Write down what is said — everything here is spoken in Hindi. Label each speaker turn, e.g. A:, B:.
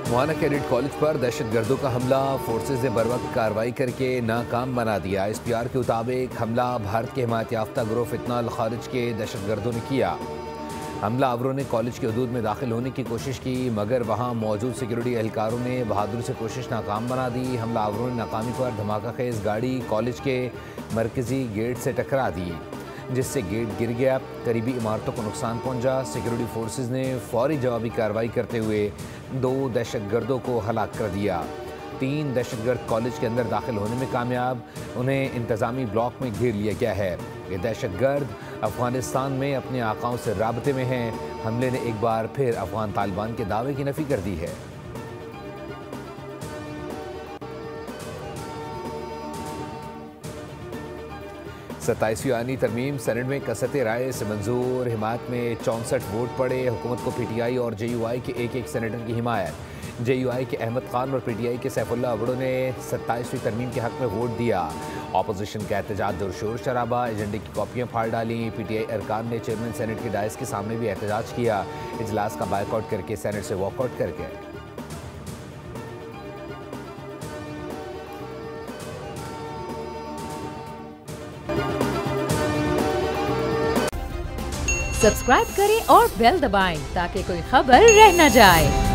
A: मुआना कैडेट कॉलेज पर दहशतगर्दों का हमला, फोर्सेज ने बरवक्त कार्रवाई करके नाकाम बना दिया। SPR के मुताबिक हमला भारत के हिमायत याफ्ता ग्रुप फितना अल खारिज के दहशतगर्दों ने किया। हमला आवरों ने कॉलेज के हदूद में दाखिल होने की कोशिश की, मगर वहां मौजूद सिक्योरिटी एहलकारों ने बहादुरी से कोशिश नाकाम बना दी। हमला आवरों ने नाकामी पर धमाका खेज गाड़ी कॉलेज के मरकजी गेट से टकरा दी, जिससे गेट गिर गया। करीबी इमारतों को नुकसान पहुंचा। सिक्योरिटी फोर्सेज ने फौरी जवाबी कार्रवाई करते हुए 2 दहशतगर्दों को हलाक कर दिया। 3 दहशतगर्द कॉलेज के अंदर दाखिल होने में कामयाब, उन्हें इंतजामी ब्लॉक में घेर लिया गया है। ये दहशतगर्द अफगानिस्तान में अपने आकाओं से राबते में हैं। हमले ने एक बार फिर अफगान तालिबान के दावे की नफी कर दी है। 27वीं आनी तरमीम सेनेट में कसरत राय से मंजूर। हिमायत में 64 वोट पड़े। हुकूमत को PTI और JUI के एक सेनेटर की हिमायत। JUI के अहमद खान और PTI के सैफुल्लाह अबड़ो ने 27वीं तरमीम के हक में वोट दिया। अपोजिशन का एहतजाज और शोर शराबा, एजेंडे की कॉपियाँ फाड़ डाली। PTI अरकान ने चेयरमैन सेनेट के डायस के सामने भी एहतजाज किया। इजलास का बायकॉट करके सेनेट से वॉकआउट कर गए।
B: सब्सक्राइब करें और बेल दबाएं ताकि कोई खबर रह न जाए।